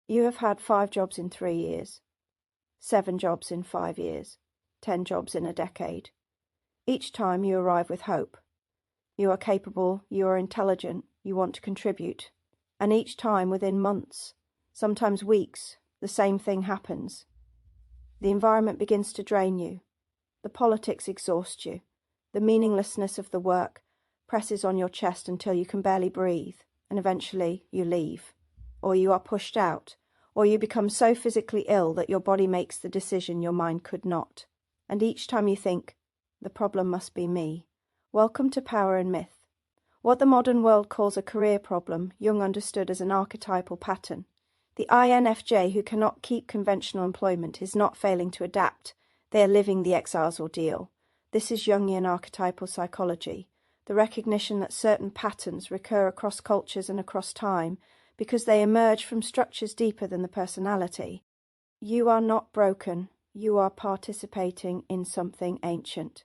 You have had 5 jobs in 3 years, 7 jobs in 5 years, 10 jobs in a decade. Each time you arrive with hope. You are capable, you are intelligent, you want to contribute. And each time within months, sometimes weeks, the same thing happens. The environment begins to drain you. The politics exhaust you. The meaninglessness of the work presses on your chest until you can barely breathe, and eventually you leave. Or you are pushed out, or you become so physically ill that your body makes the decision your mind could not. And each time you think, the problem must be me. Welcome to Power and Myth. What the modern world calls a career problem, Jung understood as an archetypal pattern. The INFJ who cannot keep conventional employment is not failing to adapt. They are living the Exile's ordeal. This is Jungian archetypal psychology, the recognition that certain patterns recur across cultures and across time because they emerge from structures deeper than the personality. You are not broken. You are participating in something ancient.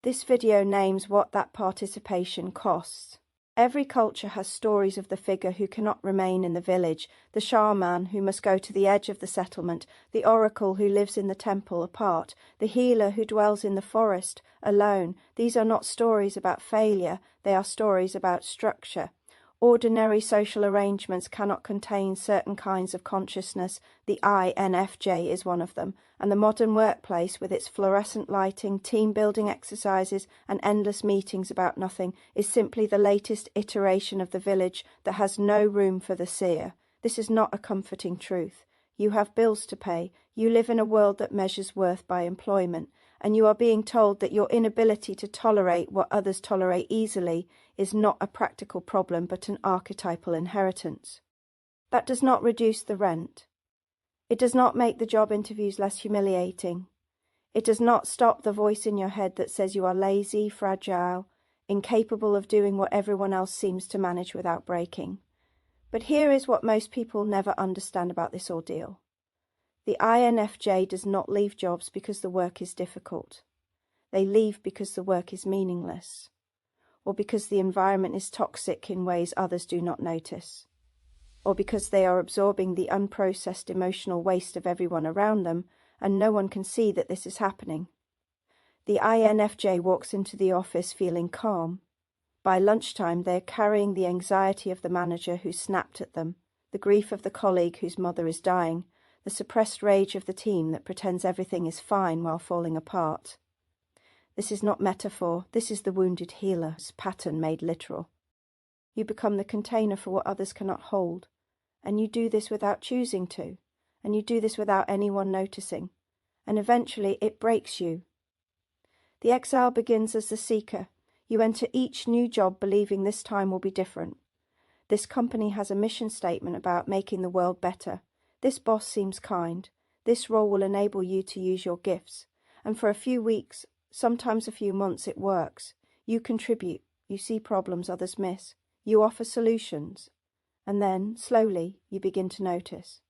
This video names what that participation costs. Every culture has stories of the figure who cannot remain in the village, the shaman who must go to the edge of the settlement, the oracle who lives in the temple apart, the healer who dwells in the forest alone. These are not stories about failure, they are stories about structure. Ordinary social arrangements cannot contain certain kinds of consciousness. The INFJ is one of them, and the modern workplace, with its fluorescent lighting, team-building exercises, and endless meetings about nothing, is simply the latest iteration of the village that has no room for the seer. This is not a comforting truth. You have bills to pay. You live in a world that measures worth by employment, and you are being told that your inability to tolerate what others tolerate easily is not a practical problem but an archetypal inheritance. That does not reduce the rent. It does not make the job interviews less humiliating. It does not stop the voice in your head that says you are lazy, fragile, incapable of doing what everyone else seems to manage without breaking. But here is what most people never understand about this ordeal. The INFJ does not leave jobs because the work is difficult. They leave because the work is meaningless, or because the environment is toxic in ways others do not notice, or because they are absorbing the unprocessed emotional waste of everyone around them and no one can see that this is happening. The INFJ walks into the office feeling calm. By lunchtime they are carrying the anxiety of the manager who snapped at them, the grief of the colleague whose mother is dying, the suppressed rage of the team that pretends everything is fine while falling apart. This is not metaphor, this is the wounded healer's pattern made literal. You become the container for what others cannot hold, and you do this without choosing to, and you do this without anyone noticing, and eventually it breaks you. The exile begins as the seeker. You enter each new job believing this time will be different. This company has a mission statement about making the world better. This boss seems kind. This role will enable you to use your gifts. And for a few weeks, sometimes a few months, it works. You contribute. You see problems others miss. You offer solutions. And then, slowly, you begin to notice.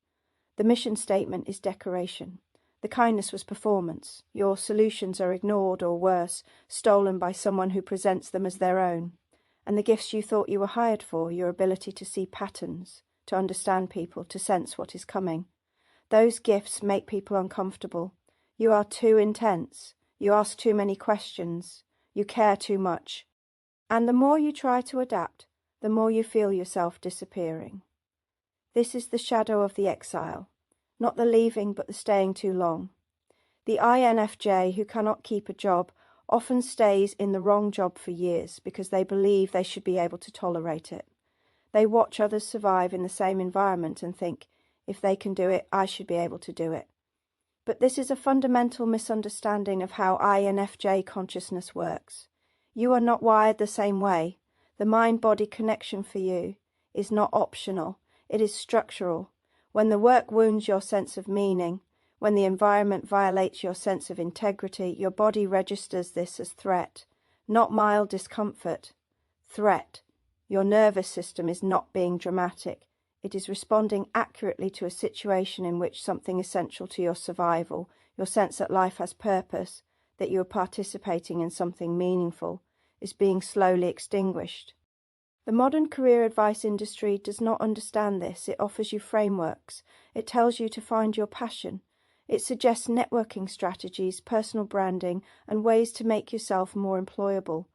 The mission statement is decoration. The kindness was performance. Your solutions are ignored or worse, stolen by someone who presents them as their own. And the gifts you thought you were hired for, your ability to see patterns, to understand people, to sense what is coming. Those gifts make people uncomfortable. You are too intense. You ask too many questions. You care too much. And the more you try to adapt, the more you feel yourself disappearing. This is the shadow of the exile. Not the leaving, but the staying too long. The INFJ who cannot keep a job often stays in the wrong job for years because they believe they should be able to tolerate it. They watch others survive in the same environment and think, if they can do it, I should be able to do it. But this is a fundamental misunderstanding of how INFJ consciousness works. You are not wired the same way. The mind-body connection for you is not optional. It is structural. When the work wounds your sense of meaning, when the environment violates your sense of integrity, your body registers this as threat, not mild discomfort. Threat. Your nervous system is not being dramatic. It is responding accurately to a situation in which something essential to your survival, your sense that life has purpose, that you are participating in something meaningful, is being slowly extinguished. The modern career advice industry does not understand this. It offers you frameworks. It tells you to find your passion. It suggests networking strategies, personal branding, and ways to make yourself more employable.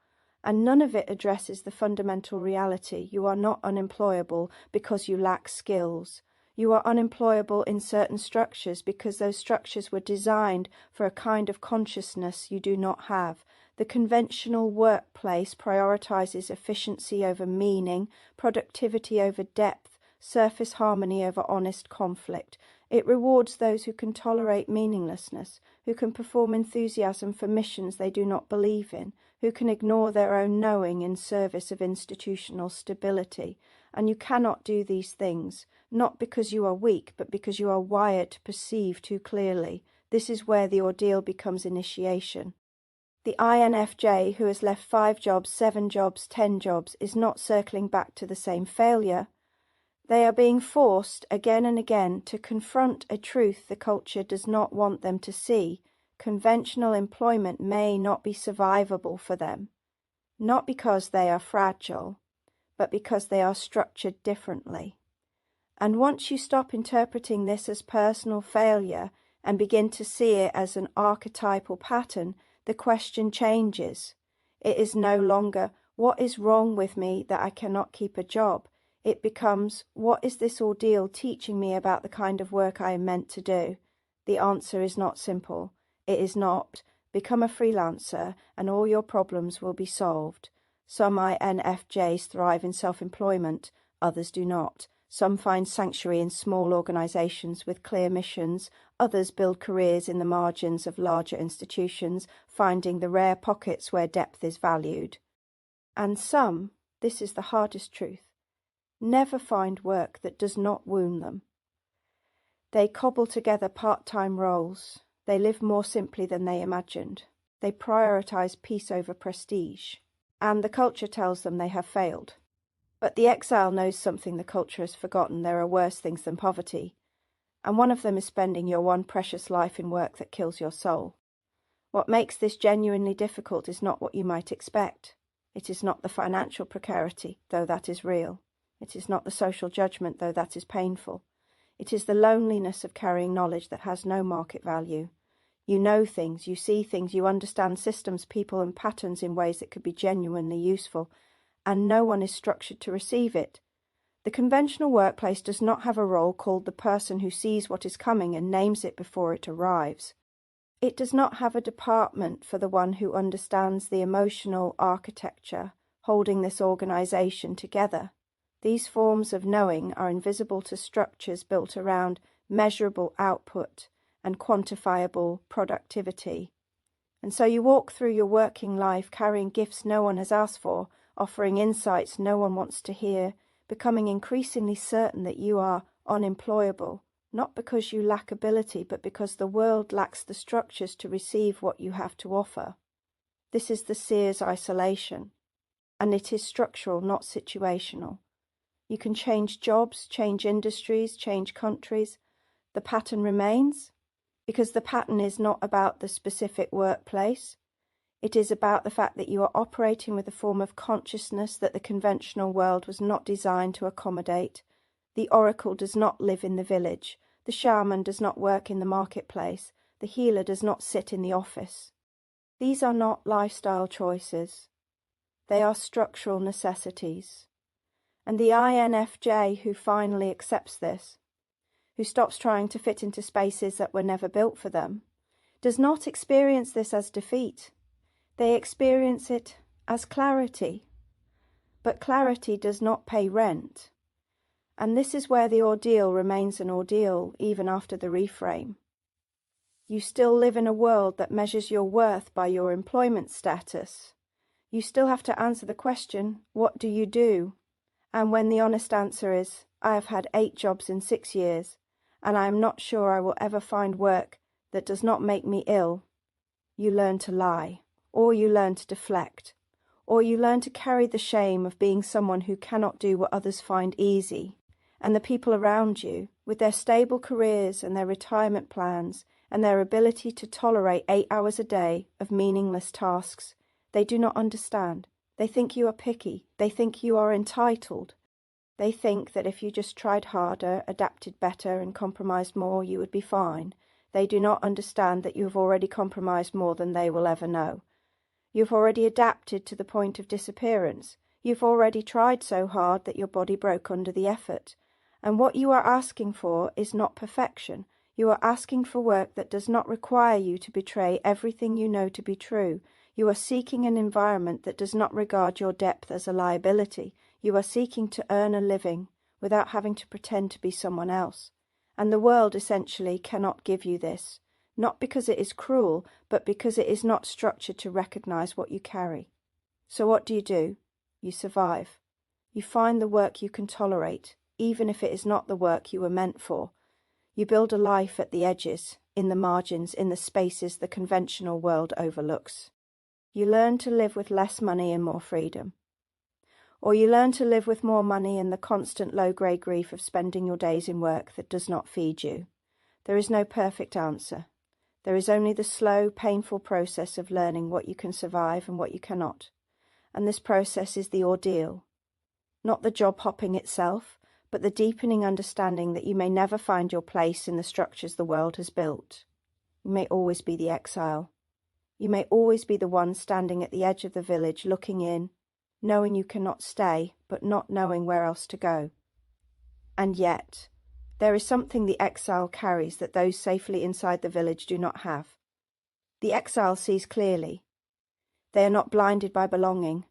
And none of it addresses the fundamental reality. You are not unemployable because you lack skills. You are unemployable in certain structures because those structures were designed for a kind of consciousness you do not have. The conventional workplace prioritizes efficiency over meaning, productivity over depth, surface harmony over honest conflict. It rewards those who can tolerate meaninglessness, who can perform enthusiasm for missions they do not believe in, who can ignore their own knowing in service of institutional stability. And you cannot do these things, not because you are weak, but because you are wired to perceive too clearly. This is where the ordeal becomes initiation. The INFJ who has left 5 jobs, 7 jobs, 10 jobs is not circling back to the same failure. They are being forced again and again to confront a truth the culture does not want them to see. Conventional employment may not be survivable for them, not because they are fragile, but because they are structured differently. And once you stop interpreting this as personal failure and begin to see it as an archetypal pattern, the question changes. It is no longer, what is wrong with me that I cannot keep a job? It becomes, what is this ordeal teaching me about the kind of work I am meant to do? The answer is not simple. It is not, become a freelancer and all your problems will be solved. Some INFJs thrive in self-employment, others do not. Some find sanctuary in small organizations with clear missions, others build careers in the margins of larger institutions, finding the rare pockets where depth is valued. And some, this is the hardest truth, never find work that does not wound them. They cobble together part-time roles. They live more simply than they imagined. They prioritize peace over prestige. And the culture tells them they have failed. But the exile knows something the culture has forgotten. There are worse things than poverty. And one of them is spending your one precious life in work that kills your soul. What makes this genuinely difficult is not what you might expect. It is not the financial precarity, though that is real. It is not the social judgment, though that is painful. It is the loneliness of carrying knowledge that has no market value. You know things, you see things, you understand systems, people, and patterns in ways that could be genuinely useful, and no one is structured to receive it. The conventional workplace does not have a role called the person who sees what is coming and names it before it arrives. It does not have a department for the one who understands the emotional architecture holding this organization together. These forms of knowing are invisible to structures built around measurable output and quantifiable productivity. And so you walk through your working life carrying gifts no one has asked for, offering insights no one wants to hear, becoming increasingly certain that you are unemployable, not because you lack ability, but because the world lacks the structures to receive what you have to offer. This is the seer's isolation, and it is structural, not situational. You can change jobs, change industries, change countries. The pattern remains, because the pattern is not about the specific workplace. It is about the fact that you are operating with a form of consciousness that the conventional world was not designed to accommodate. The oracle does not live in the village. The shaman does not work in the marketplace. The healer does not sit in the office. These are not lifestyle choices. They are structural necessities. And the INFJ who finally accepts this, who stops trying to fit into spaces that were never built for them, does not experience this as defeat. They experience it as clarity. But clarity does not pay rent. And this is where the ordeal remains an ordeal even after the reframe. You still live in a world that measures your worth by your employment status. You still have to answer the question, what do you do? And when the honest answer is, I have had 8 jobs in 6 years, and I am not sure I will ever find work that does not make me ill, you learn to lie, or you learn to deflect, or you learn to carry the shame of being someone who cannot do what others find easy. And the people around you, with their stable careers and their retirement plans and their ability to tolerate 8 hours a day of meaningless tasks, they do not understand. They think you are picky. They think you are entitled. They think that if you just tried harder, adapted better, and compromised more, you would be fine. They do not understand that you have already compromised more than they will ever know. You've already adapted to the point of disappearance. You've already tried so hard that your body broke under the effort. And what you are asking for is not perfection. You are asking for work that does not require you to betray everything you know to be true. You are seeking an environment that does not regard your depth as a liability. You are seeking to earn a living without having to pretend to be someone else. And the world essentially cannot give you this, not because it is cruel, but because it is not structured to recognize what you carry. So what do? You survive. You find the work you can tolerate, even if it is not the work you were meant for. You build a life at the edges, in the margins, in the spaces the conventional world overlooks. You learn to live with less money and more freedom. Or you learn to live with more money and the constant low-grade grief of spending your days in work that does not feed you. There is no perfect answer. There is only the slow, painful process of learning what you can survive and what you cannot. And this process is the ordeal. Not the job hopping itself, but the deepening understanding that you may never find your place in the structures the world has built. You may always be the exile. You may always be the one standing at the edge of the village looking in, knowing you cannot stay, but not knowing where else to go. And yet, there is something the exile carries that those safely inside the village do not have. The exile sees clearly. They are not blinded by belonging.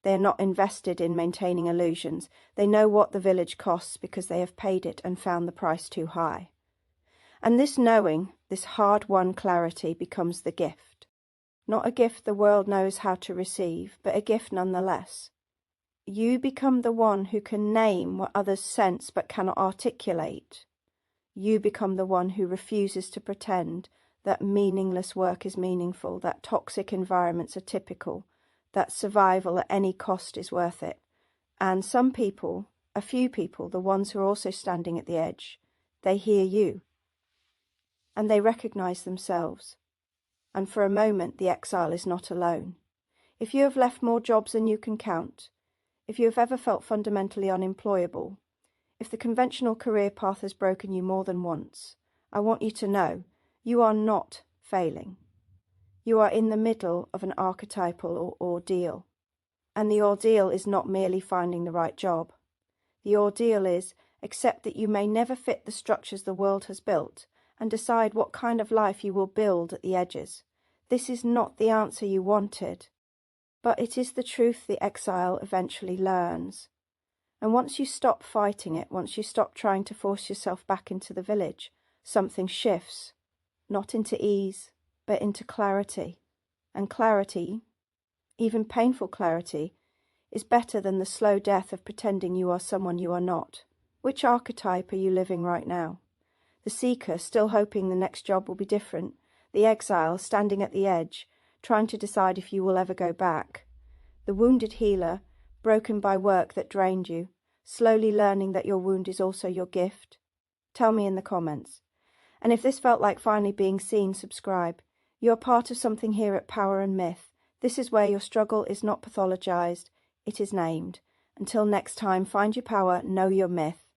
They are not invested in maintaining illusions. They know what the village costs because they have paid it and found the price too high. And this knowing, this hard-won clarity becomes the gift. Not a gift the world knows how to receive, but a gift nonetheless. You become the one who can name what others sense but cannot articulate. You become the one who refuses to pretend that meaningless work is meaningful, that toxic environments are typical, that survival at any cost is worth it. And some people, a few people, the ones who are also standing at the edge, they hear you. And they recognize themselves. And for a moment the exile is not alone. If you have left more jobs than you can count, if you have ever felt fundamentally unemployable, if the conventional career path has broken you more than once, I want you to know you are not failing. You are in the middle of an archetypal ordeal. And the ordeal is not merely finding the right job. The ordeal is accept that you may never fit the structures the world has built and decide what kind of life you will build at the edges. This is not the answer you wanted, but it is the truth the exile eventually learns. And once you stop fighting it, once you stop trying to force yourself back into the village, something shifts, not into ease, but into clarity. And clarity, even painful clarity, is better than the slow death of pretending you are someone you are not. Which archetype are you living right now? The seeker, still hoping the next job will be different. The exile, standing at the edge, trying to decide if you will ever go back. The wounded healer, broken by work that drained you, slowly learning that your wound is also your gift. Tell me in the comments. And if this felt like finally being seen, subscribe. You are part of something here at Power and Myth. This is where your struggle is not pathologized, it is named. Until next time, find your power, know your myth.